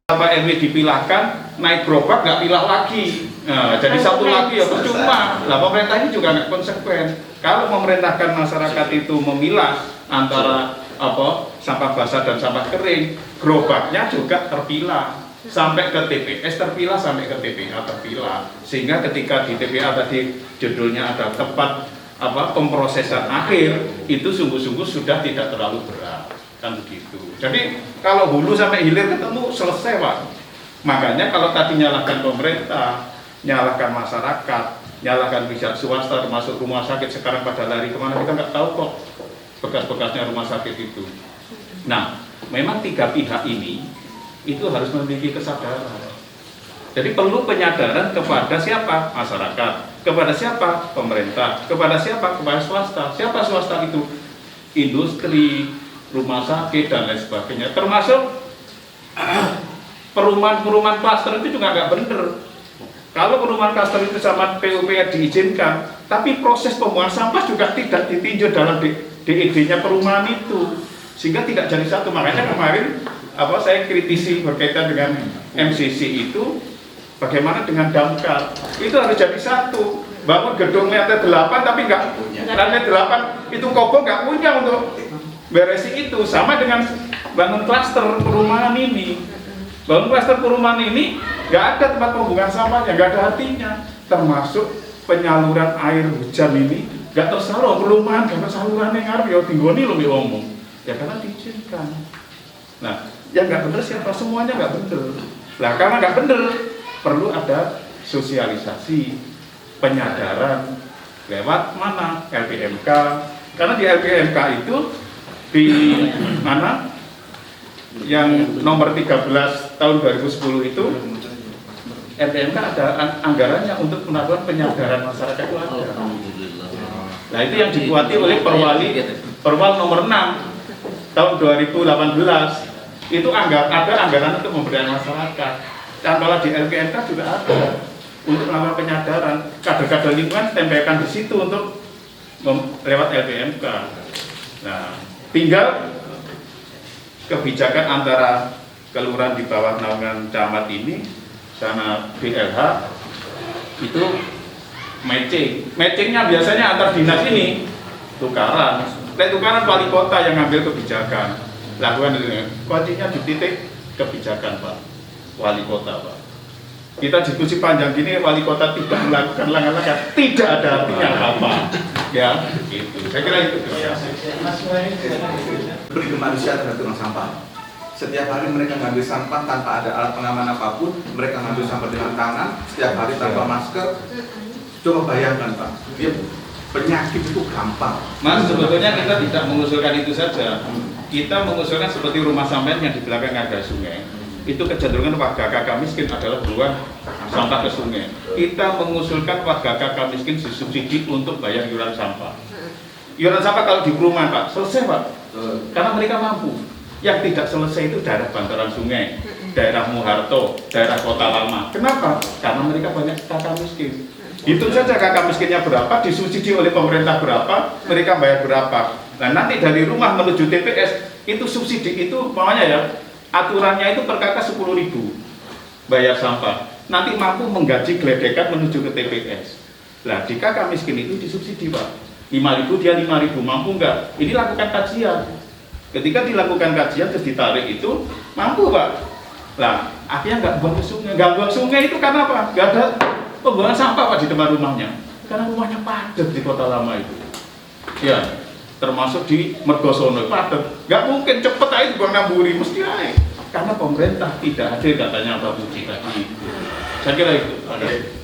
Pak RW dipilahkan, naik gerobak nggak pilah lagi. Nah, jadi satu lagi ya percuma. Lah pemerintah ini juga nggak konsekuen. Kalau memerintahkan masyarakat itu memilah antara sampah basah dan sampah kering, gerobaknya juga terpilah sampai ke TPS terpilah, sampai ke TPA terpilah. Sehingga ketika di TPA tadi judulnya ada tempat pemprosesan akhir, itu sungguh-sungguh sudah tidak terlalu berat. Kan begitu. Jadi kalau hulu sampai hilir ketemu selesai, Pak. Makanya kalau tadi nyalahkan pemerintah, nyalahkan masyarakat, nyalahkan pihak swasta termasuk rumah sakit, sekarang pada lari kemana kita nggak tahu kok bekas-bekasnya rumah sakit itu. Nah, memang tiga pihak ini itu harus memiliki kesadaran. Jadi perlu penyadaran kepada siapa? Masyarakat. Kepada siapa? Pemerintah. Kepada siapa? Kepada swasta. Siapa swasta itu? Industri, rumah sakit dan lain sebagainya, termasuk perumahan klaster itu juga nggak bener. Kalau perumahan klaster itu sama PUPR diizinkan, tapi proses pembuangan sampah juga tidak ditinjau dalam DED-nya perumahan itu, sehingga tidak jadi satu. Makanya kemarin saya kritisi berkaitan dengan MCC itu, bagaimana dengan damkar itu harus jadi satu. Bangun gedung lantai 8 tapi nggak lantai 8 itu kokoh nggak punya untuk beresi itu. Sama dengan bangun klaster perumahan ini. Bangun klaster perumahan ini nggak ada tempat pembuangan sampahnya, nggak ada artinya. Termasuk penyaluran air hujan ini nggak tersalur perumahan karena salurannya ngarep ya tinggoni lebih omong. Ya karena diizinkan. Nah, yang nggak bener siapa? Semuanya nggak bener. Nah, karena nggak bener perlu ada sosialisasi, penyadaran lewat mana? LPMK. Karena di LPMK itu di mana yang nomor 13 tahun 2010 itu LPMK ada anggarannya untuk melakukan penyadaran masyarakat itu ada. Nah itu yang dikuati oleh Perwal nomor 6 tahun 2018 itu ada anggaran untuk pemberdayaan masyarakat. Dan kalau di LPMK juga ada untuk melakukan penyadaran, kader-kader lingkungan tempelkan di situ untuk lewat LPMK. Nah, tinggal kebijakan antara kelurahan di bawah naungan camat ini sama BLH itu matchingnya biasanya antar dinas ini tukaran. Tukaran wali kota yang ngambil kebijakan. Lakukan itu. Kuncinya di titik kebijakan, Pak. Wali kota, Pak. Kita diskusi panjang gini, wali kota tidak melakukan langkah-langkah, tidak ada artinya apa. Ya, gitu. Saya kira itu. Beri manusia terhadap tukang sampah. Setiap hari mereka ngambil sampah tanpa ada alat pengaman apapun, mereka ngambil sampah dengan tangan, setiap hari tanpa masker. Coba bayangkan, Pak, dia penyakit itu gampang. Mas, sebetulnya kita tidak mengusulkan itu saja. Kita mengusulkan seperti rumah sampean yang di belakang ada sungai. Itu kecenderungan warga kakak miskin adalah buang sampah ke sungai. Kita mengusulkan warga kakak miskin disubsidi untuk bayar iuran sampah. Iuran sampah kalau di perumahan, Pak, selesai, Pak. Karena mereka mampu. Yang tidak selesai itu daerah bantaran sungai, daerah Muharto, daerah Kota Lama. Kenapa? Karena mereka banyak kakak miskin. Hitung saja kakak miskinnya berapa, disubsidi oleh pemerintah berapa, mereka bayar berapa. Nah nanti dari rumah menuju TPS, itu subsidi itu namanya ya, aturannya itu per kakak 10.000 bayar sampah. Nanti mampu menggaji geledekan menuju ke TPS. Nah di kakak miskin itu disubsidi, Pak. 5.000 dia 5.000, mampu enggak? Ini lakukan kajian. Ketika dilakukan kajian terus ditarik itu mampu, Pak. Lah akhirnya nggak buang ke sungai. Nggak buang sungai itu karena apa? Nggak ada pembuangan sampah, Pak, di depan rumahnya. Karena rumahnya padat di Kota Lama itu. Ya, termasuk di Mergosono padat. Nggak mungkin cepet aja dibuang Namburi, mesti naik. Karena pemerintah tidak hadir katanya Pak Budi tadi. Saya kira itu.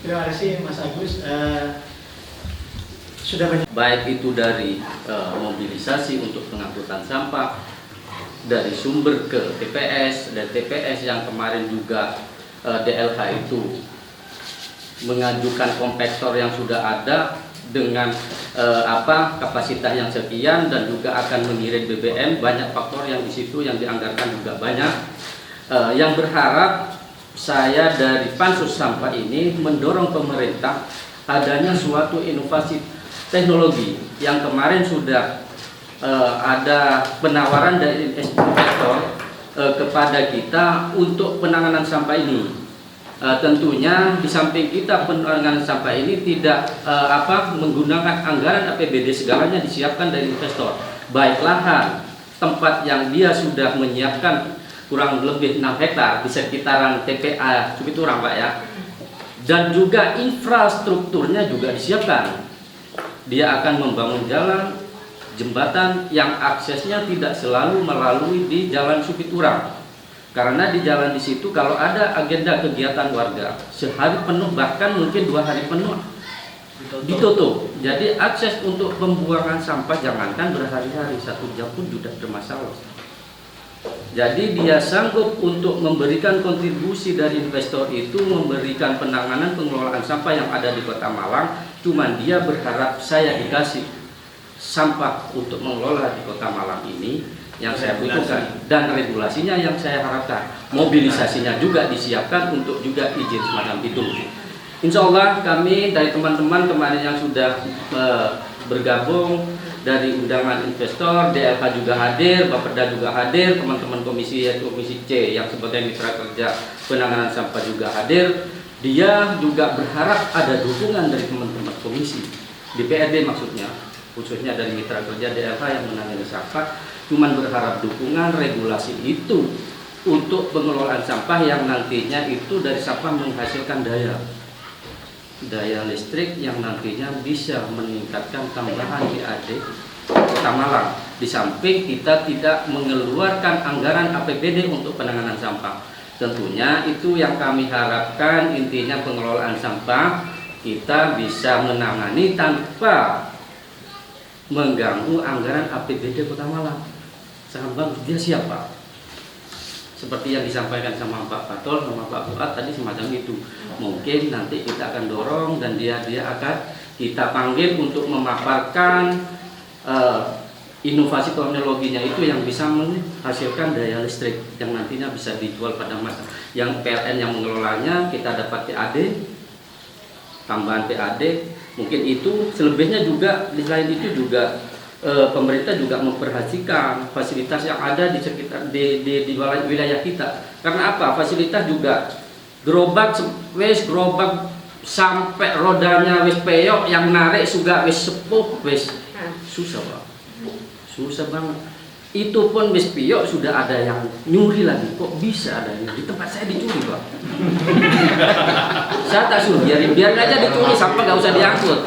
Terima kasih Mas Agus. Sudah banyak. Baik itu dari mobilisasi untuk pengangkutan sampah dari sumber ke TPS, dan TPS yang kemarin juga DLH itu mengajukan kompaktor yang sudah ada dengan kapasitas yang sekian dan juga akan mengirim BBM. Banyak faktor yang di situ yang dianggarkan juga banyak. Yang berharap saya dari Pansus Sampah ini mendorong pemerintah adanya suatu inovasi teknologi yang kemarin sudah ada penawaran dari investor kepada kita untuk penanganan sampah ini. Tentunya di samping kita penanganan sampah ini tidak menggunakan anggaran APBD, segalanya disiapkan dari investor, baik lahan, tempat yang dia sudah menyiapkan kurang lebih 6 hektar di sekitaran TPA Cipiturang, Pak ya, dan juga infrastrukturnya juga disiapkan. Dia akan membangun jalan, jembatan yang aksesnya tidak selalu melalui di Jalan Cipiturang. Karena di jalan di situ kalau ada agenda kegiatan warga sehari penuh, bahkan mungkin 2 hari penuh ditutup. Jadi akses untuk pembuangan sampah jangankan berhari-hari, 1 jam pun sudah bermasalah. Jadi dia sanggup untuk memberikan kontribusi dari investor itu, memberikan penanganan pengelolaan sampah yang ada di Kota Malang. Cuman dia berharap saya dikasih sampah untuk mengelola di Kota Malang ini yang saya butuhkan, dan regulasinya yang saya harapkan, mobilisasinya juga disiapkan untuk juga izin semacam itu. Insya Allah kami dari teman-teman kemarin yang sudah bergabung dari undangan investor, DLH juga hadir, Bapeda juga hadir, teman-teman komisi yaitu komisi C yang sebagai mitra kerja penanganan sampah juga hadir. Dia juga berharap ada dukungan dari teman-teman komisi DPRD, maksudnya khususnya dari mitra kerja DLH yang menangani sampah, cuman berharap dukungan regulasi itu untuk pengelolaan sampah yang nantinya itu dari sampah menghasilkan daya listrik yang nantinya bisa meningkatkan tambahan PAD Kota Malang. Di samping kita tidak mengeluarkan anggaran APBD untuk penanganan sampah. Tentunya itu yang kami harapkan, intinya pengelolaan sampah kita bisa menangani tanpa mengganggu anggaran APBD Kota Malang. Sangat bagus, dia siapa? Seperti yang disampaikan sama Pak Patol, sama Pak Fuad tadi semacam itu. Mungkin nanti kita akan dorong dan dia akan kita panggil untuk memaparkan inovasi teknologinya itu yang bisa menghasilkan daya listrik yang nantinya bisa dijual pada masa. Yang PLN yang mengelolanya kita dapat PAD, tambahan PAD. Mungkin itu, selebihnya juga di selain itu juga pemerintah juga memperhatikan fasilitas yang ada di sekitar di wilayah kita. Karena apa? Fasilitas juga gerobak sampai rodanya wis peyok, yang narik juga wis sepuh, wis susah Pak. Susah banget. Itu pun wis peyok sudah ada yang nyuri lagi. Kok bisa ada yang di tempat saya dicuri Pak? Saya tak suruh biarin aja dicuri, sampah gak usah diangkut.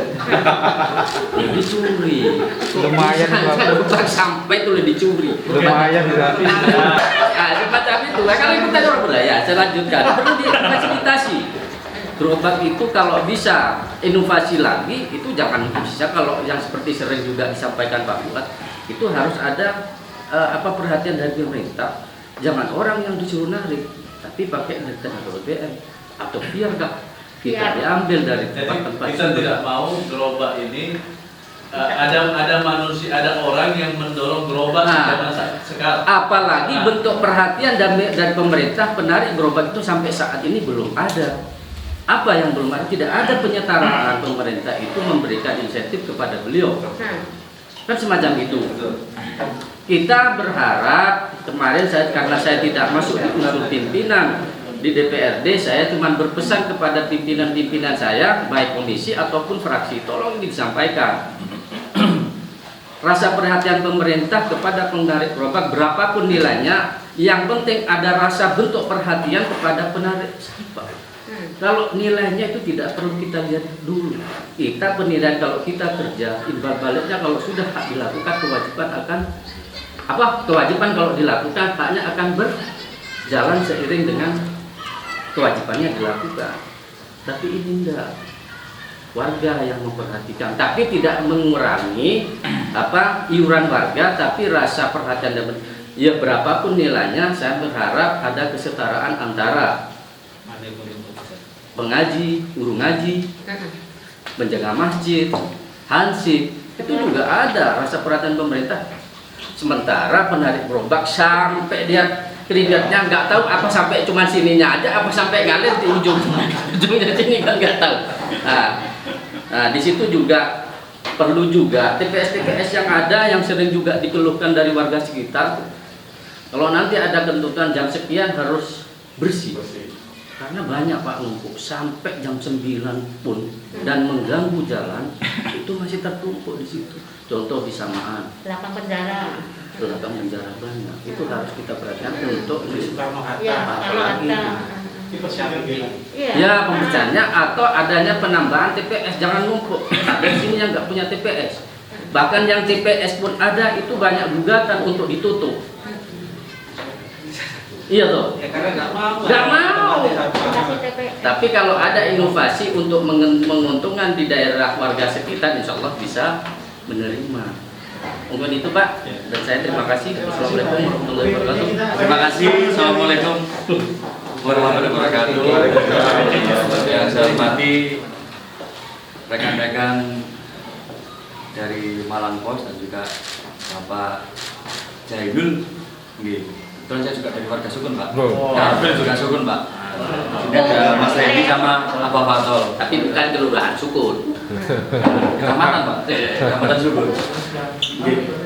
Ya, dicuri. Lumayan Bukan sampai itu dicuri. Lumayan berarti. Nah, semacam itu. Kalau kita orang budaya, saya lanjutkan. Perlu difasilitasi. Gerobak itu kalau bisa inovasi lagi, itu jangan bisa kalau yang seperti sering juga disampaikan Pak Fuad, itu harus ada perhatian dari pemerintah. Jangan orang yang disuruh narik, tapi pakai dari tenaga BBM atau biar kita diambil dari tempat-tempat. Kita tidak mau gerobak ini ada manusia, ada orang yang mendorong gerobak zaman sekarang. Apalagi bentuk perhatian dari pemerintah penarik gerobak itu sampai saat ini belum ada. Apa yang belum ada? Tidak ada penyetaraan pemerintah itu memberikan insentif kepada beliau. Kan semacam itu. Kita berharap, kemarin karena saya tidak masuk di unsur pimpinan di DPRD, saya cuma berpesan kepada pimpinan-pimpinan saya, baik komisi ataupun fraksi, tolong disampaikan rasa perhatian pemerintah kepada penarik gerobak berapapun nilainya, yang penting ada rasa bentuk perhatian kepada penarik sampah. Kalau nilainya itu tidak perlu kita lihat dulu. Kita penilaian kalau kita kerja, imbal baliknya kalau sudah hak dilakukan, kewajiban kalau dilakukan, haknya akan berjalan seiring dengan kewajibannya dilakukan. Tapi ini enggak. Warga yang memperhatikan, tapi tidak mengurangi iuran warga, tapi rasa perhatian dan ya berapapun nilainya, saya berharap ada kesetaraan antara pengaji, guru ngaji, menjaga masjid, hansip, itu juga ada rasa perhatian pemerintah. Sementara penarik gerobak sampai dia keringatnya nggak tahu apa sampai cuma sininya aja, apa sampai ngalir di ujungnya sini kan nggak tahu. Nah, di situ juga perlu juga TPS yang ada yang sering juga dikeluhkan dari warga sekitar. Kalau nanti ada ketentuan jam sekian harus bersih. Karena banyak Pak numpuk sampai jam 9 pun dan mengganggu jalan itu masih tertumpuk di situ. Contoh di Samaan, Lapang penjara. belakang penjara banyak. Itu harus kita perhatikan untuk Iya, kalau ada. Iya. ya pembecahannya atau adanya penambahan TPS. Jangan numpuk. Ada di sini yang nggak punya TPS. Bahkan yang TPS pun ada itu banyak gugatan untuk ditutup. Iya toh. Karena nggak mau. Nggak mau. Kasih TPS. Tapi kalau ada inovasi untuk menguntungkan di daerah warga sekitar, insya Allah bisa menerima. Mungkin itu Pak. Dan saya terima kasih. Assalamualaikum warahmatullahi wabarakatuh. Terima kasih. Assalamualaikum warahmatullahi wabarakatuh. Yang saya hormati rekan-rekan dari Malang Pos dan juga Bapak Jainul. Kebetulan saya juga dari warga Sukun Pak. Nah, April juga Sukun Pak. Ini ada Mas Ledi sama Abah Fatol. Tapi bukan kelurahan Sukun. Kecamatan Pak. Kecamatan Sukun.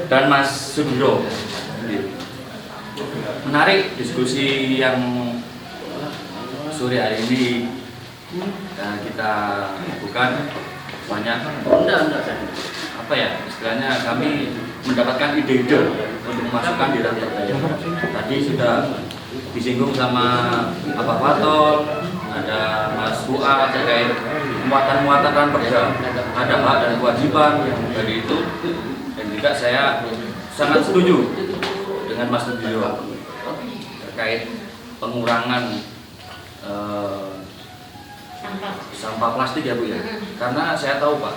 Dan Mas Sudiro. Menarik diskusi yang sore hari ini kita lakukan banyak Enggak saya. apa ya istilahnya kami mendapatkan ide-ide untuk memasukkan di dalam perda. Tadi sudah disinggung sama Bapak Fatol, ada Mas Fuad terkait muatan-muatan dalam perda, ada hak dan kewajiban yang dari itu, dan juga saya sangat setuju dengan Mas Nubio terkait pengurangan sampah plastik ya Bu ya, karena saya tahu Pak,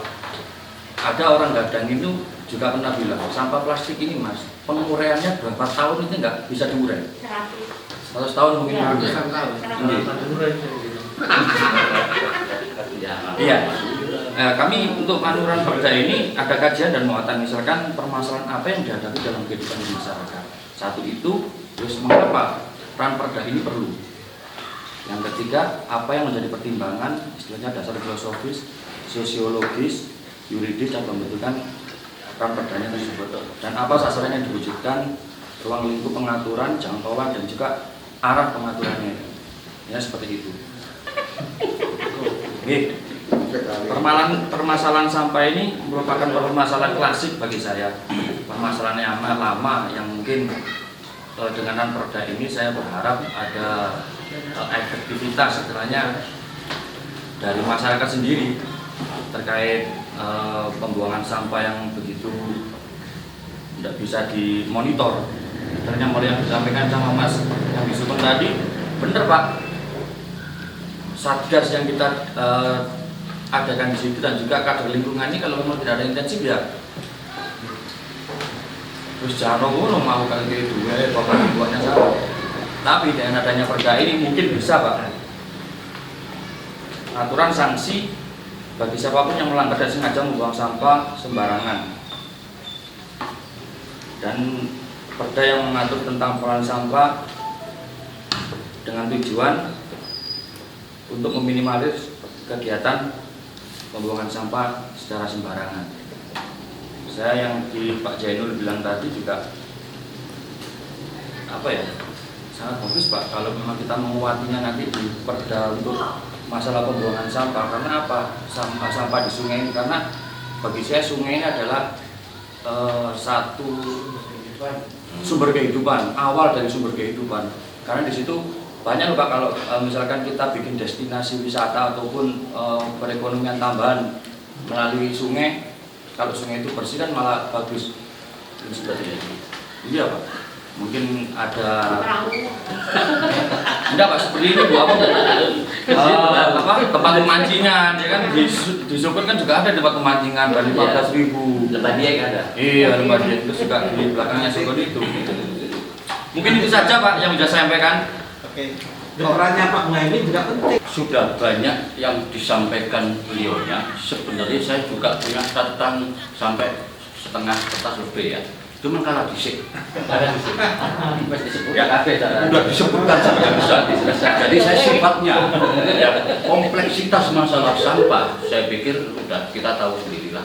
ada orang gadang itu juga pernah bilang sampah plastik ini Mas penguraiannya berapa tahun itu nggak bisa diurai, 100 tahun mungkin Ya. baru. Iya. Kami untuk penurunan perda ini ada kajian dan muatan, misalkan permasalahan apa yang dihadapi dalam kehidupan di masyarakat. Satu itu, terus mengapa peran perda ini perlu. Yang ketiga, apa yang menjadi pertimbangan, istilahnya dasar filosofis, sosiologis, yuridis dan pembentukan peran perdanya tersebut. Dan apa sasaran yang diwujudkan, ruang lingkup pengaturan, jangkauan dan juga arah pengaturannya. Ya seperti itu. Oke. Permasalahan sampah ini merupakan permasalahan klasik bagi saya. Permasalahan yang lama yang mungkin dengan perda ini saya berharap ada efektivitas istilahnya dari masyarakat sendiri terkait pembuangan sampah yang begitu tidak bisa dimonitor. Ternyata mulai yang disampaikan sama Mas yang disebut tadi benar Pak. Satgas yang kita adakan di situ dan juga kader lingkungan ini kalau memang tidak ada intensif ya terus jarang mau kayak gitu ya bapak buatnya sama. Tapi dengan adanya perda ini mungkin bisa Pak aturan sanksi bagi siapapun yang melanggar dan sengaja membuang sampah sembarangan, dan perda yang mengatur tentang pengelolaan sampah dengan tujuan untuk meminimalis kegiatan pembuangan sampah secara sembarangan. Saya yang di Pak Jainul bilang tadi juga apa ya sangat bagus Pak kalau memang kita menguatinya nanti di perda untuk masalah pembuangan sampah. Karena apa? Sampah di sungai ini, karena bagi saya sungai ini adalah satu sumber kehidupan, awal dari sumber kehidupan. Karena di situ banyak Pak kalau misalkan kita bikin destinasi wisata ataupun perekonomian tambahan melalui sungai, kalau sungai itu bersih kan malah bagus. Ini seperti ini. Iya Pak. Mungkin ada enggak Pak seperti ini Bu apa tempat pemancingan ya kan di Sukun kan juga ada tempat pemancingan dari 14.000. Lepas dia kan ada. Iya, lembar dia itu juga di belakangnya Sukun itu. Mungkin itu saja Pak yang bisa saya sampaikan. Oke. Perannya Pak Muhaimin juga penting. Sudah banyak yang disampaikan beliaunya. Sebenarnya saya juga punya catatan sampai setengah kertas lebih ya. Cuma kalah disik. Ya kabeh sudah disebutkan sampai bisa dijelaskan. Jadi saya sifatnya ya kompleksitas masalah sampah saya pikir sudah kita tahu sendirilah.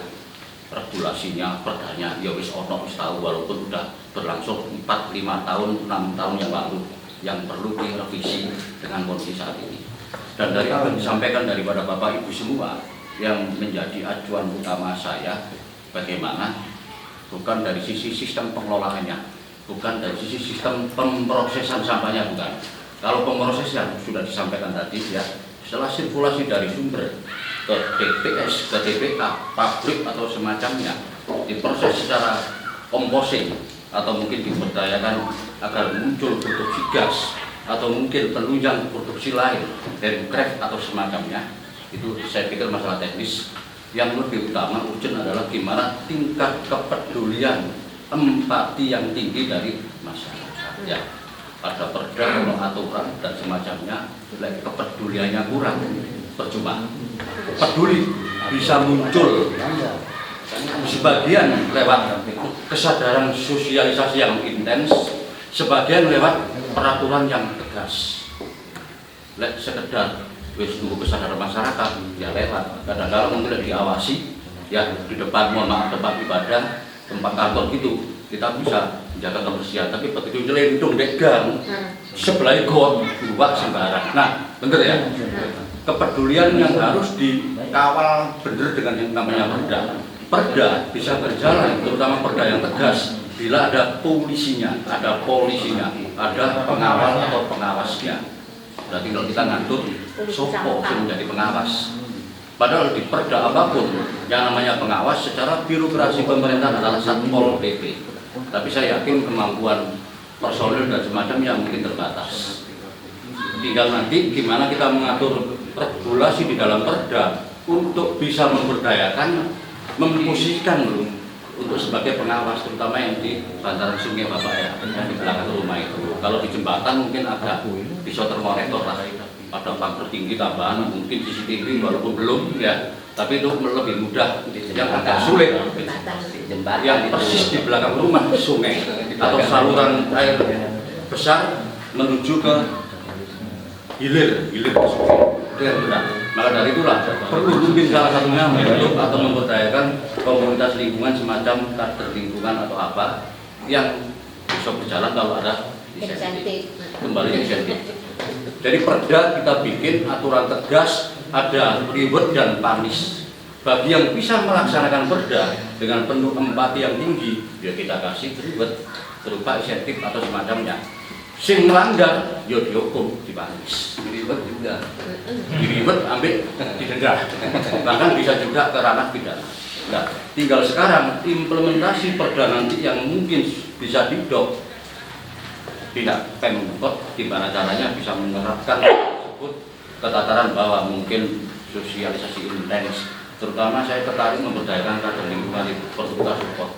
regulasinya, perdanya ya wis ono wis tahu, walaupun udah berlangsung 4, 5 tahun, 6 tahun yang lalu, yang perlu direvisi dengan kondisi saat ini. Dan dari apa yang disampaikan daripada Bapak Ibu semua, yang menjadi acuan utama saya bagaimana bukan dari sisi sistem pengelolaannya, bukan dari sisi sistem pemrosesan sampahnya, bukan. Kalau pemrosesan sudah disampaikan tadi ya, setelah sirkulasi dari sumber ke TPS, ke TPA, pabrik atau semacamnya, diproses secara composting atau mungkin diberdayakan agar muncul produksi gas atau mungkin penunjang produksi lain dari craft atau semacamnya. Itu saya pikir masalah teknis. Yang lebih utama urgent adalah gimana tingkat kepedulian, empati yang tinggi dari masyarakat ya. Pada perda, aturan dan semacamnya, kepeduliannya kurang, percuma. Peduli bisa muncul sebagian lewat kesadaran sosialisasi yang intens, sebagian lewat peraturan yang tegas. Sekedar wis nunggu kesadaran masyarakat ya lewat, kadang-kadang mungkin diawasi ya di depan, mohon maaf, tempat ibadah, tempat kantor gitu, kita bisa menjaga kebersihan, tapi begitu nyelindung dek gang sebelah got buat sembarang. Nah, bener ya, kepedulian yang harus dikawal bener dengan yang namanya perda. Perda bisa berjalan, terutama perda yang tegas, bila ada polisinya, ada pengawal atau pengawasnya. Berarti kalau kita ngatur sopo yang menjadi pengawas. Padahal di perda apapun yang namanya pengawas secara birokrasi pemerintah adalah Satpol PP. Tapi saya yakin kemampuan personil dan semacamnya mungkin terbatas. Tinggal nanti gimana kita mengatur regulasi di dalam perda untuk bisa memberdayakan, memposisikan untuk sebagai pengawas, terutama yang di bantaran sungai Bapak ya, yang di belakang rumah itu. Kalau di jembatan mungkin agak bisa termonitor lah, ada pagar tinggi tambahan, mungkin CCTV walaupun belum ya, tapi itu lebih mudah. Yang agak sulit yang persis di belakang rumah sungai atau saluran air besar menuju ke hilir sungai. Nah, maka dari itulah perlu mungkin salah satunya membentuk atau memberdayakan komunitas lingkungan semacam kader lingkungan atau apa yang bisa berjalan kalau ada insentif, kembali insentif. Jadi perda kita bikin aturan tegas, ada reward dan punish. Bagi yang bisa melaksanakan perda dengan penuh empati yang tinggi, ya kita kasih reward berupa insentif atau semacamnya. Sing melanggar, yo dihukum, dipanis. Diriwet juga, diriwet ambil didenda. Bahkan bisa juga ke ranah pidana. Nah, tinggal sekarang implementasi perda nanti yang mungkin bisa didok tidak Pemkot, gimana caranya bisa menerapkan tersebut ke tataran bawah, mungkin sosialisasi intens. Terutama saya tertarik memberdayakan kader lingkungan itu, perlu kita support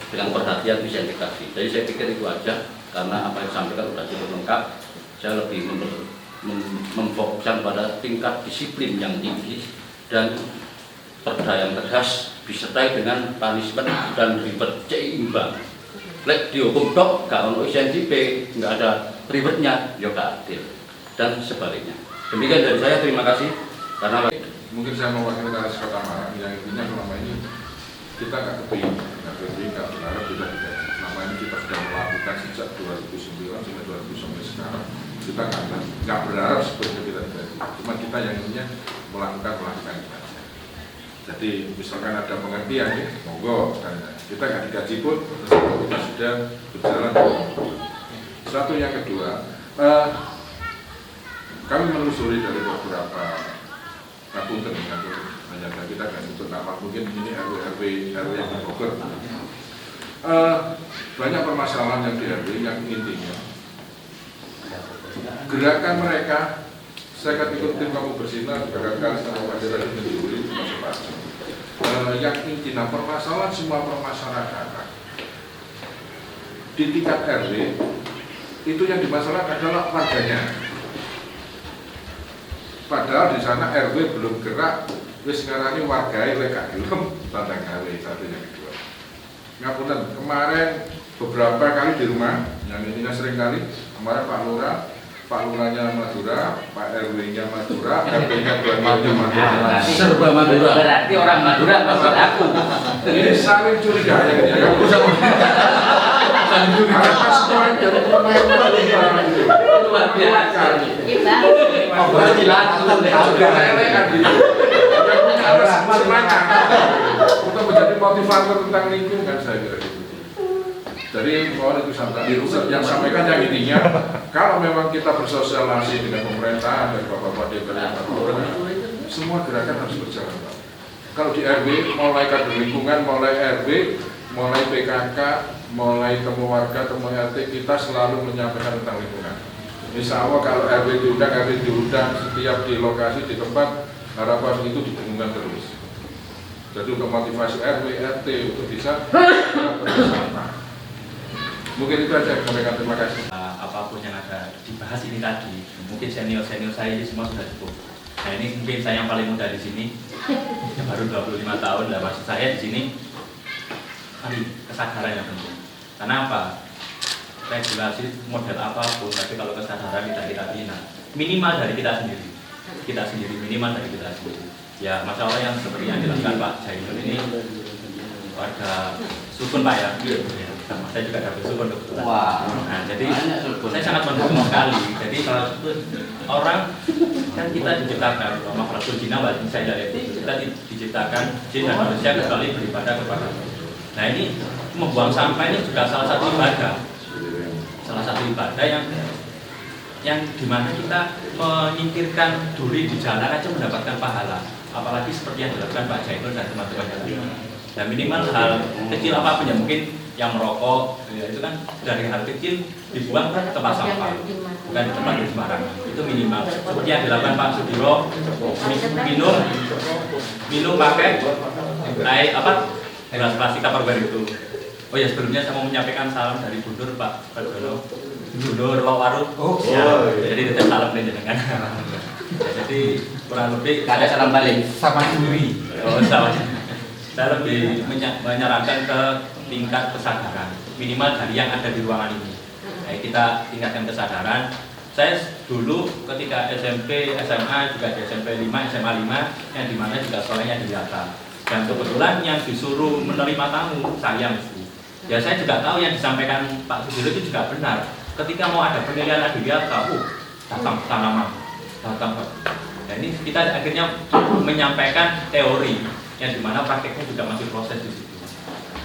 dengan perhatian insentifasi. Jadi saya pikir itu aja, karena apa yang disampaikan sudah cukup lengkap. Saya lebih memfokuskan pada tingkat disiplin yang tinggi dan perda yang tegas disertai dengan punishment dan reward seimbang. Lek dihukum tok, gak ono insentif, nggak ada rewardnya, ya gak adil dan sebaliknya. Demikian dari saya, terima kasih. Karena mungkin saya mewakili Polres Kota Malang yang intinya selama ini kita nggak kepingin, nggak berharap kita tidak. Selama ini kita sudah melakukan sejak 2009 sampai 2019 sekarang, kita nggak berharap seperti kita tidak. Cuma kita yang intinya melakukan itu aja. Jadi misalkan ada pengertian, ya, monggo, dan kita nggak digaji pun, kita sudah berjalan. Satu yang kedua, kami menelusuri dari beberapa ngapunten dengan kita kan untuk nama mungkin ini RW yang di Bogor. Banyak permasalahan yang dihadapi yang intinya gerakan mereka. Saya akan ikut tim kamu bersinar berkali-kali sama Pak Dira di Juli yang intinya permasalahan semua permasyarakatan di tingkat RW itu yang dimasalahkan adalah warganya. Padahal di sana RW belum gerak, wis ngarani wargae lek gak gelem tandang gawe. Satu yang kedua. Ngapunten, kemarin beberapa kali di rumah, yang intinya sering kali, kemarin Pak Lurah Pak Lurahnya Madura, Pak RW-nya Madura, RT-nya dua-duanya Madura. Serba Madura. Berarti orang Madura maksud aku. Ini saling curiga ya, kamu sama saling curiga. Karena semua dari pemain Madura. Luar biasa. Kita. Berarti langsung deh. Kan gitu. Yang punya alas semuanya. Untuk menjadi motivator tentang lingkungan saya kira gitu. Jadi mohon itu yang sampaikan yang intinya, kalau memang kita bersosialisasi dengan pemerintah dan bapak-bapak DPR, semua gerakan harus berjalan. Kalau di RW, mulai kader lingkungan, mulai RW, mulai PKK, mulai temu warga, temu RT, kita selalu menyampaikan tentang lingkungan. Insya Allah kalau RW diundang setiap di lokasi, di tempat, harapan itu didengungkan terus. Jadi untuk motivasi RW, RT untuk bisa bersama. Mungkin itu aja, sampaikan terima kasih. Apapun yang ada dibahas ini tadi, mungkin senior saya ini semua sudah cukup. Nah ini mungkin saya yang paling muda di sini, yang baru 25 tahun. Lah maksud saya di sini, kesadaran yang penting. Karena apa? Regulasi model apapun, tapi kalau kesadaran kita bina, minimal dari kita sendiri, minimal dari kita sendiri. Ya masalah yang seperti yang dilakukan Pak Jainul ini, warga Sukun Pak ya. Sama saya juga dapat Sukun kebetulan. Wah. Nah, jadi saya sangat mendukung sekali. Jadi kalau orang kan kita diciptakan, makhluk jina wajib saya dari itu kita diciptakan jin dan manusia kecuali beribadah kepada Allah. Nah ini membuang sampah ini juga salah satu ibadah yang dimana kita menyingkirkan duri di jalan aja mendapatkan pahala. Apalagi seperti yang dilakukan Pak Jainul dan teman-teman yang lain. Dan minimal hal kecil apapun ya, mungkin yang merokok ya, itu kan dari hal kecil dibuang ke tempat sampah, bukan di tempat sembarangan. Itu minimal. Seperti yang dilakukan Pak Sudiro, minum pakai gelas plastik Tupperware itu. Oh ya, sebelumnya saya mau menyampaikan salam dari Bundur Pak Jono, Bundur Lowaru. Jadi tetap salam nih dengan. Jadi kurang lebih Gak ada salam balik. sama Duri. Saya lebih menyarankan ke tingkat kesadaran minimal dari yang ada di ruangan ini. Nah, kita tingkatkan kesadaran. Saya dulu ketika SMP, SMA juga di SMP 5, SMA 5 yang dimana juga sekolahnya di Yata. Dan kebetulan yang disuruh menerima tamu saya mesti. Ya saya juga tahu yang disampaikan Pak Sudiro itu juga benar. Ketika mau ada penilaian di Yata, datang tanaman, datang. Nah ini kita akhirnya menyampaikan teori yang dimana prakteknya juga masih proses di situ.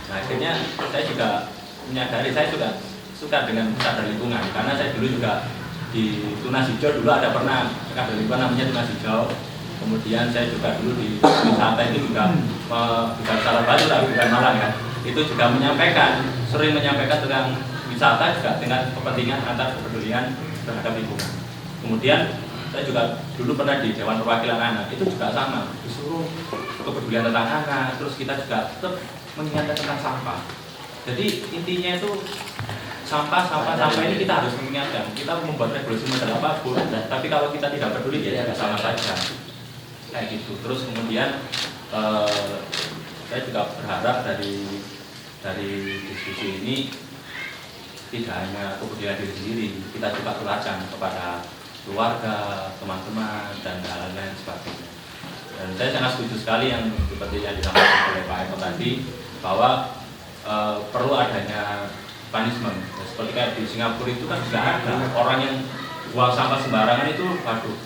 Nah akhirnya saya juga menyadari, saya juga suka dengan sadar lingkungan karena saya dulu juga di Tunas Hijau dulu ada pernah sadar lingkungan namanya Tunas Hijau. Kemudian saya juga dulu di wisata itu juga bukan salah batu tapi bukan Malang ya. Itu juga sering menyampaikan tentang wisata juga dengan kepentingan antar kepedulian terhadap lingkungan. Kemudian saya juga dulu pernah di Dewan Perwakilan Anak, itu juga sama, disuruh kepedulian tentang anak, terus kita juga tetap mengingatkan tentang sampah. Jadi intinya itu sampah ini kita harus mengingatkan. Kita membuat regulasi model apapun, tapi kalau kita tidak peduli ya sama saja. Kayak gitu. Terus kemudian saya juga berharap dari diskusi ini tidak hanya kepedulian diri sendiri, kita juga tularkan kepada keluarga, teman-teman, dan hal lain sebagainya. Dan saya sangat setuju sekali yang seperti yang disampaikan oleh Pak Eko tadi, bahwa perlu adanya punishment. Seperti kayak di Singapura itu kan juga ada orang yang buang sampah sembarangan itu, waduh,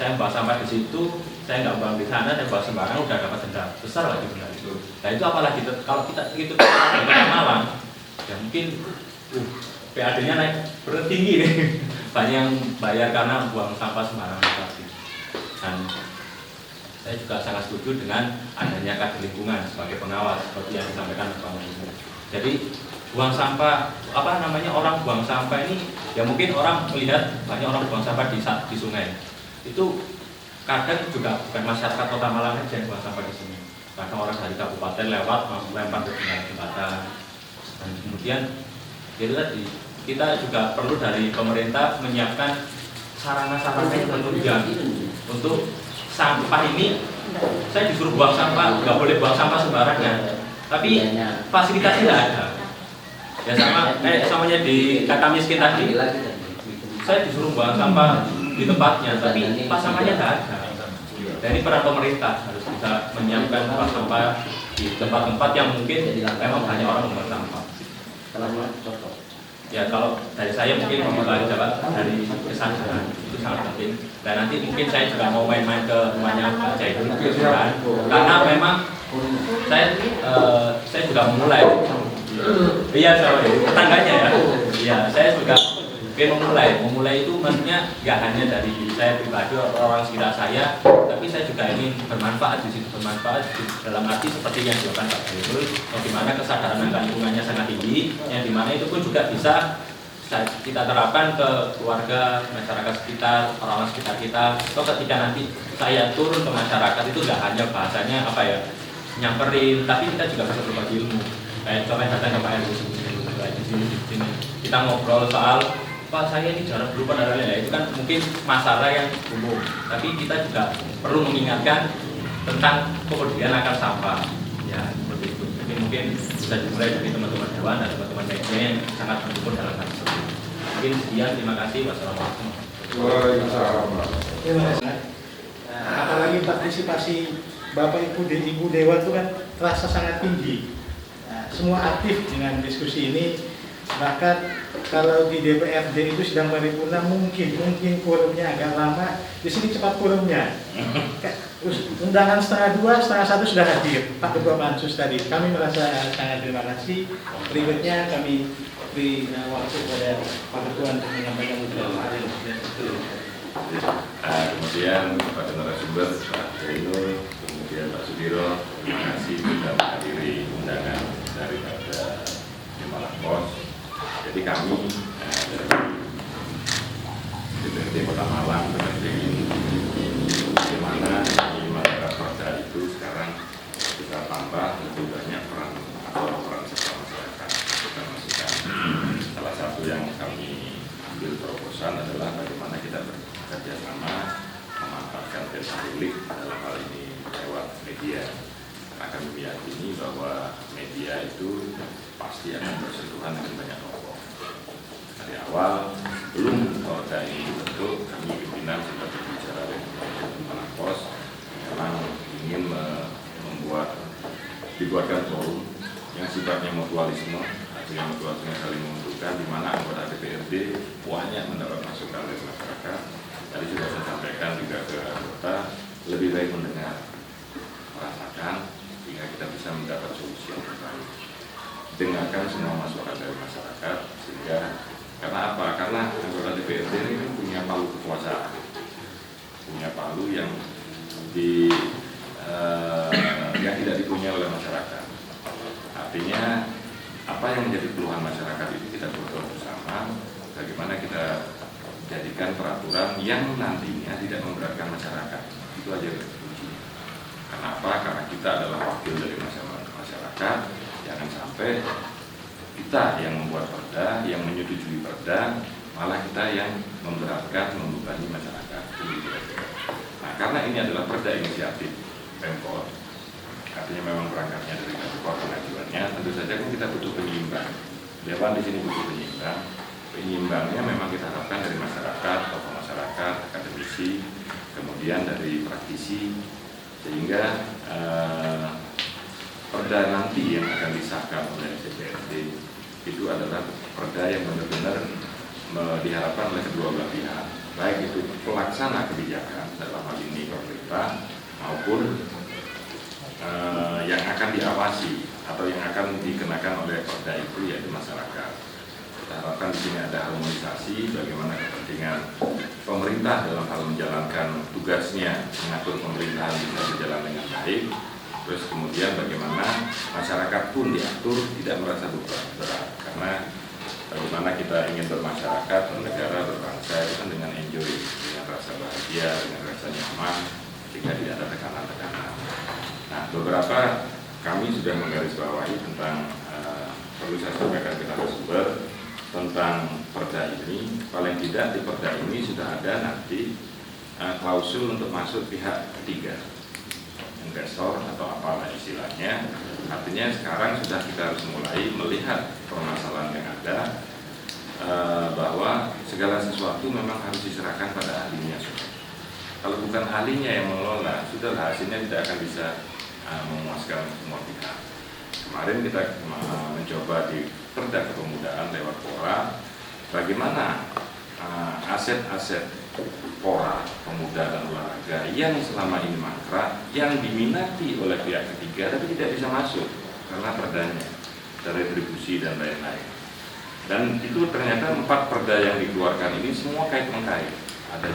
saya buang sampah di situ, saya nggak buang di sana, saya buang sembarangan udah dapat denda besar lagi benar itu. Nah itu apalagi kalau kita itu di Malang, ya mungkin PAD-nya naik bertinggi nih. Banyak yang bayar karena buang sampah sembarangan tadi. Dan saya juga sangat setuju dengan adanya kader lingkungan sebagai pengawas seperti yang disampaikan Pak Menteri. Jadi buang sampah, orang buang sampah ini ya mungkin orang melihat banyak orang buang sampah di sungai. Itu kadang juga bukan masyarakat Kota Malang aja yang buang sampah di sini. Kadang orang dari kabupaten lewat lempar ke jembatan. Dan kemudian itu tadi kita juga perlu dari pemerintah menyiapkan sarana-sarana yang menunjang untuk sampah ini. Saya disuruh buang sampah, nggak boleh buang sampah sembarangan, tapi fasilitasnya tidak ada. Ya samanya di kata miskin tadi, saya disuruh buang sampah di tempatnya, tapi pasangannya nggak ada. Dari peran pemerintah harus bisa menyiapkan tempat sampah di tempat-tempat yang mungkin memang banyak orang membuang sampah. Ya kalau dari saya mungkin memulai jalan dari kesadaran itu sangat penting. Dan nanti mungkin saya juga mau main-main ke rumahnya Pak Jaidul karena memang saya juga memulai. Iya, tetangganya ya. Iya, saya juga memulai itu maksudnya nggak hanya dari saya pribadi atau orang sekitar saya, tapi saya juga ingin bermanfaat di situ, dalam arti seperti yang dilakukan Pak Jaidul, yang dimana kesadaran akan lingkungannya sangat tinggi, yang dimana itu pun juga bisa kita terapkan ke keluarga, masyarakat sekitar, orang-orang sekitar kita. Atau ketika nanti saya turun ke masyarakat itu nggak hanya bahasanya nyamperin, tapi kita juga bisa berbagi ilmu. Kayak contohnya datang ke Pak RW di sini kita ngobrol soal Pak saya ini jarang berubah dan lain-lain, itu kan mungkin masalah yang umum, tapi kita juga perlu mengingatkan tentang kepedulian akan sampah. Ya seperti itu. Jadi mungkin bisa dimulai dari teman-teman dewan dan teman-teman media yang sangat mendukung dalam hal tersebut. Mungkin sekian, terima kasih. Wassalamualaikum. Waalaikumsalam. Terima kasih. Apalagi partisipasi Bapak Ibu Dewan itu kan terasa sangat tinggi. Nah, semua aktif dengan diskusi ini. Bahkan kalau di DPRD itu sidang paripurna mungkin quorumnya agak lama, di sini cepat quorumnya. Undangan 1:30, 1:30 sudah hadir Pak Ketua Pansus tadi. Kami merasa sangat terima kasih. Berikutnya kami beri waktu kepada Pak Ketua untuk menyampaikan beberapa hal. Kemudian kepada narasumber Pak Jainul, kemudian Pak Sudiro, terima kasih sudah menghadiri undangan daripada Malang Pos. Jadi kami dari DPRD Kota Malang ingin bagaimana di masyarakat Perda itu sekarang kita tambah lebih banyak peran serta masyarakat. Kita masukkan salah satu yang kami ambil terobosan adalah bagaimana kita bekerja sama memanfaatkan data publik dalam hal ini lewat media. Karena kami meyakini bahwa media itu pasti akan bersentuhan dengan banyak tokoh. Dari awal sebelum Perda ini dibentuk, kami pimpinan sudah berbicara dengan Malang Pos, memang ingin dibuatkan forum yang sifatnya mutualisme, artinya mutualisme saling menguntungkan, di mana anggota DPRD banyak mendapat masukan dari masyarakat. Tadi sudah saya sampaikan juga ke anggota, lebih baik mendengar, merasakan, sehingga kita bisa mendapat solusi yang terbaik. Dengarkan semua masukan dari masyarakat, sehingga karena apa? Karena anggota DPRD ini punya palu kekuasaan, punya palu yang tidak dipunyai oleh masyarakat. Artinya apa yang menjadi keluhan masyarakat itu kita berdoa bersama, bagaimana kita jadikan peraturan yang nantinya tidak memberatkan masyarakat. Itu aja kuncinya. Kenapa? Karena kita adalah wakil dari masyarakat. Jangan sampai kita yang membuat perda, yang menyetujui perda, malah kita yang memberatkan, membebani masyarakat. Nah, karena ini adalah perda inisiatif Pemkot, artinya memang berangkatnya dari Pemkot pengajuannya, tentu saja kan kita butuh penyeimbang. Dewan di sini butuh penyeimbang. Penyeimbangnya memang kita harapkan dari masyarakat, tokoh masyarakat, akademisi, kemudian dari praktisi, sehingga perda nanti yang akan disahkan oleh DPRD itu adalah perda yang benar-benar diharapkan oleh kedua belah pihak, baik itu pelaksana kebijakan dalam hal ini pemerintah maupun yang akan diawasi atau yang akan dikenakan oleh perda itu yaitu masyarakat. Kita harapkan di sini ada harmonisasi bagaimana kepentingan pemerintah dalam hal menjalankan tugasnya mengatur pemerintahan bisa berjalan dengan baik. Terus kemudian bagaimana masyarakat pun diatur tidak merasa berat, karena bagaimana kita ingin bermasyarakat, bernegara, berbangsa itu kan dengan enjoy, dengan rasa bahagia, dengan rasa nyaman, sehingga tidak ada tekanan-tekanan. Nah, beberapa kami sudah menggarisbawahi tentang perlu saya sampaikan ke narasumber tentang perda ini. Paling tidak di perda ini sudah ada nanti klausul untuk masuk pihak ketiga, investor atau apalah istilahnya. Artinya sekarang sudah kita harus mulai melihat permasalahan yang ada, bahwa segala sesuatu memang harus diserahkan pada ahlinya. Kalau bukan ahlinya yang mengelola, sudahlah hasilnya tidak akan bisa memuaskan semua pihak. Kemarin kita mencoba di Perda Kepemudaan lewat Pora, bagaimana aset-aset Pora, pemuda dan olahraga yang selama ini mangkrak, yang diminati oleh pihak ketiga tapi tidak bisa masuk karena perdanya, ada retribusi dan lain-lain. Dan itu ternyata 4 perda yang dikeluarkan ini semua kait-mengkait. Ada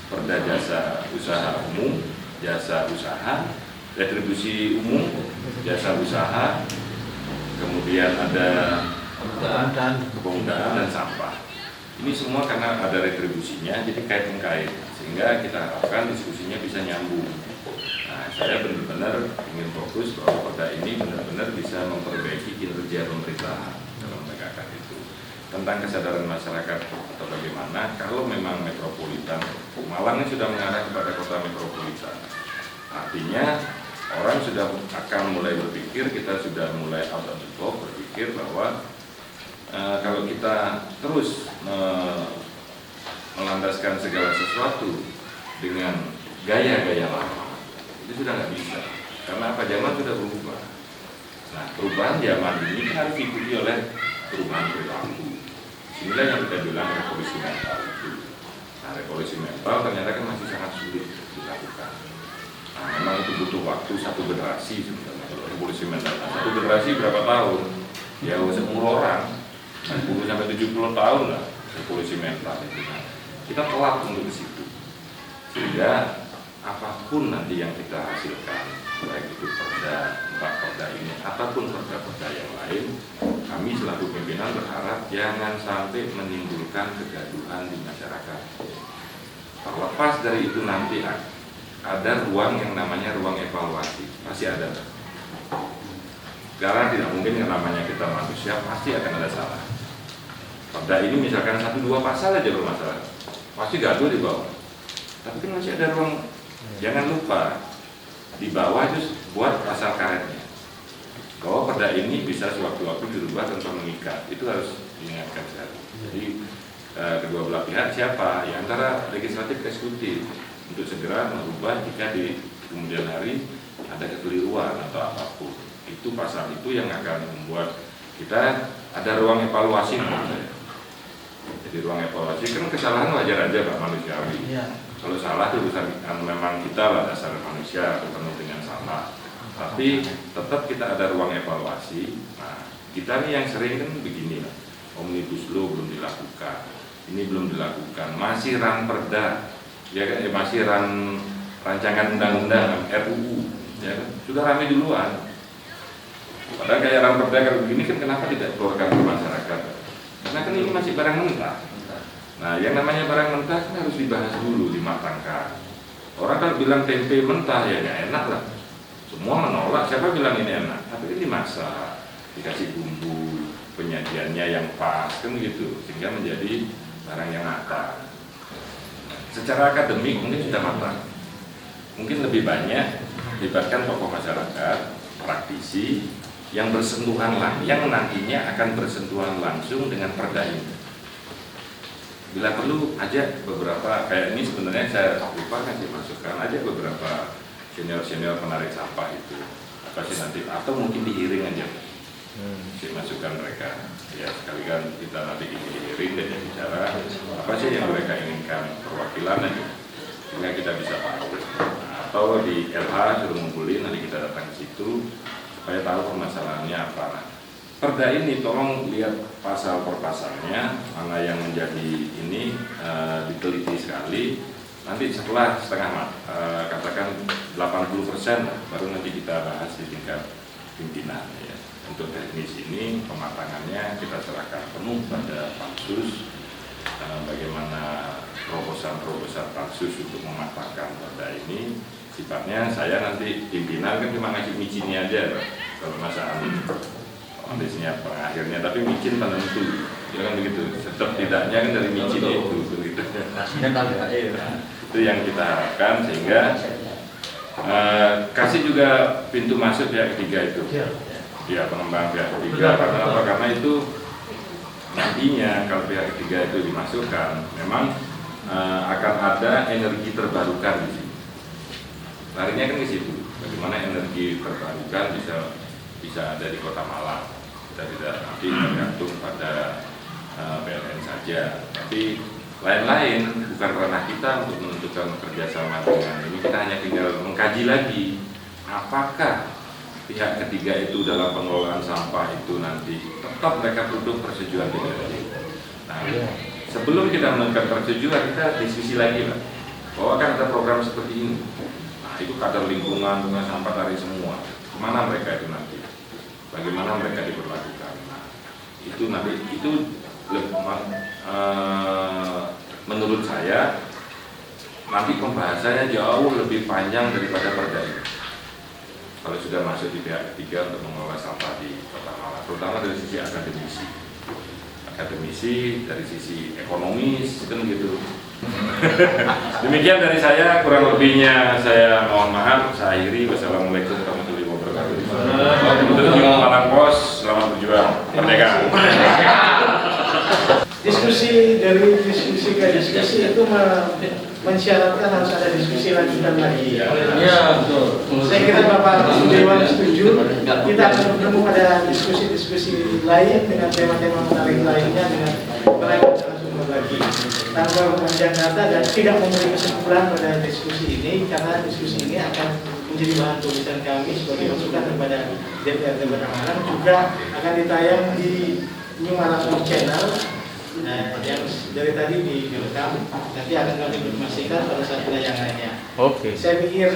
perda jasa usaha umum, jasa usaha, retribusi umum, jasa usaha, kemudian ada kepemudaan dan sampah. Ini semua karena ada retribusinya, jadi kait-mengkait, sehingga kita harapkan diskusinya bisa nyambung. Nah, saya benar-benar ingin fokus bahwa perda ini benar-benar bisa memperbaiki kinerja pemerintahan dalam menegakkan itu. Tentang kesadaran masyarakat atau bagaimana, kalau memang metropolitan, Malang ini sudah mengarah kepada kota metropolitan. Artinya orang sudah akan mulai berpikir, kita sudah mulai out of the box berpikir bahwa kalau kita terus melandaskan segala sesuatu dengan gaya-gaya lama, itu sudah nggak bisa. Karena apa? Zaman sudah berubah. Nah, perubahan zaman ini harus diikuti oleh perubahan perilaku. Inilah yang kita bilang revolusi mental itu. Nah, revolusi mental ternyata kan masih sangat sulit dilakukan. Nah, memang itu butuh waktu 1 generasi sebenarnya. Revolusi mental. Nah, 1 generasi berapa tahun? Ya 10 orang. 60 sampai 70 tahun lah revolusi mental itu. Nah, kita telat untuk ke situ. Sehingga apapun nanti yang kita hasilkan, baik itu perda, 4 perda ini, ataupun perda-perda yang lain, kami selaku pimpinan berharap jangan sampai menimbulkan kegaduhan di masyarakat. Terlepas dari itu nanti ada ruang yang namanya ruang evaluasi, pasti ada. Karena tidak mungkin yang namanya kita manusia pasti akan ada salah. Perda ini misalkan 1-2 pasal aja bermasalah, pasti gaduh di bawah. Tapi kan masih ada ruang. Jangan lupa di bawah itu buat pasal karetnya. Bahwa perda ini bisa sewaktu-waktu dirubah tanpa mengikat. Itu harus diingatkan sekali. Jadi kedua belah pihak siapa? Ya antara legislatif eksekutif untuk segera merubah jika di kemudian hari ada kekeliruan atau apapun. Itu pasal itu yang akan membuat kita ada ruang evaluasi menurut saya. Jadi ruang evaluasi kan kesalahan wajar aja Pak, manusiawi. Kalau salah itu memang kita lah dasar manusia ketemu dengan salah. Tapi tetap kita ada ruang evaluasi. Nah, kita nih yang sering kan begini lah. Omnibus Law belum dilakukan, ini belum dilakukan, masih ran perda, ya kan? Masih rancangan undang-undang RUU, ya kan? Sudah ramai duluan. Padahal kayak ran perda kalau begini kan kenapa tidak keluarkan ke masyarakat? Karena kan ini masih barang mentah. Nah, yang namanya barang mentah kan harus dibahas dulu, dimatangkan. Orang kalau bilang tempe mentah ya nggak enak lah. Semua menolak, siapa bilang ini enak? Tapi ini dimasak, dikasih bumbu, penyajiannya yang pas, kan gitu, sehingga menjadi barang yang matang. Secara akademik mungkin sudah matang. Mungkin lebih banyak libatkan tokoh masyarakat, praktisi, yang bersentuhan yang nantinya akan bersentuhan langsung dengan perda ini. Bila perlu ajak beberapa, kayak ini sebenarnya saya lupa kasih masukan, ajak beberapa senior-senior penarik sampah itu. Apa sih nanti, atau mungkin di hearing aja, kasih masukan mereka. Ya sekalian kita nanti di hearing dan bicara apa sih yang mereka inginkan, perwakilan aja, sehingga kita bisa tahu. Nah, atau di LH suruh ngumpulin, nanti kita datang ke situ supaya tahu permasalahannya apa. Nah, perda ini tolong lihat pasal per pasalnya, mana yang menjadi ini diteliti sekali. Nanti setelah katakan 80% baru nanti kita bahas di tingkat pimpinan ya. Untuk teknis ini pematangannya kita serahkan penuh pada Pansus, bagaimana terobosan-terobosan Pansus untuk mematangkan perda ini. Sifatnya saya nanti pimpinan kan cuma ngasih micinnya aja kalau masa kondisinya pengakhirnya, tapi micin penentu, ya kan begitu. Tetap tidaknya kan dari micin itu, begitu. Itu yang kita harapkan sehingga kasih juga pintu masuk pihak ketiga itu, ya pengembang pihak ketiga. Karena apa? Karena itu nantinya kalau pihak ketiga itu dimasukkan, memang akan ada energi terbarukan di sini. Larinya kan ke situ. Bagaimana energi terbarukan bisa ada di Kota Malang. Kita tidak nanti tergantung pada PLN saja. Tapi lain-lain bukan ranah kita untuk menentukan kerjasama dengan ini. Kita hanya tinggal mengkaji lagi apakah pihak ketiga itu dalam pengelolaan sampah itu nanti tetap mereka butuh persetujuan DPRD. Nah, sebelum kita menentukan persetujuan, kita diskusi lagi lah bahwa akan ada program seperti ini. Nah, itu kadar lingkungan, dengan sampah dari semua. Kemana mereka itu nanti? Bagaimana mereka diperlakukan? Nah, itu nanti itu menurut saya nanti pembahasannya jauh lebih panjang daripada perda ini. Kalau sudah masuk di pihak ketiga untuk mengelola sampah di Kota Malang, terutama dari sisi akademisi, dari sisi ekonomis, kan gitu. Demikian dari saya, kurang lebihnya saya mohon maaf. Saya akhiri. Wassalamualaikum warahmatullahi wabarakatuh. Untuk Malang Pos, selamat berjuang merdeka. Diskusi dari diskusi ke diskusi itu mensyaratkan harus ada diskusi lanjutan lagi. Iya, betul. Saya kira Bapak Dewan setuju. Kita akan bertemu pada diskusi-diskusi lain dengan tema-tema menarik lainnya dengan narasumber lagi. Tanpa memanjang kata dan tidak memberi kesimpulan pada diskusi ini, karena diskusi ini akan menjadi bahan tulisan kami sebagai masukan kepada DPRD Kota Malang, juga akan ditayang di New Malang Channel. Nah, yang dari tadi direkam, nanti akan kami informasikan pada saat penayangannya. Oke. Saya pikir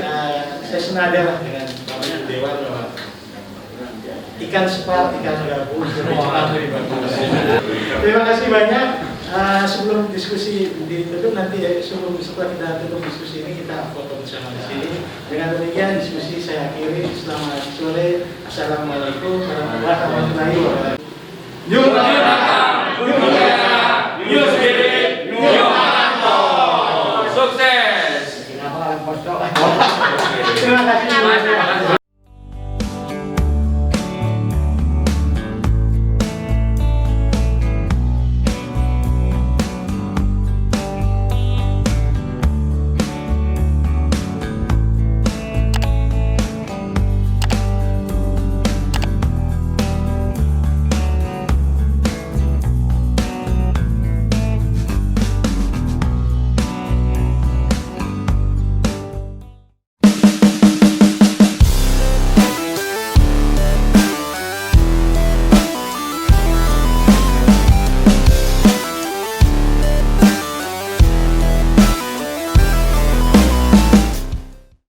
saya senada dengan Bapak Dewan bahwa ikan separ, ikan gabus, terima kasih banyak. Sebelum diskusi ditutup nanti setelah kita tutup diskusi ini kita foto bersama di sini. Dengan demikian diskusi saya akhiri. Selamat sore. Assalamualaikum warahmatullahi wabarakatuh.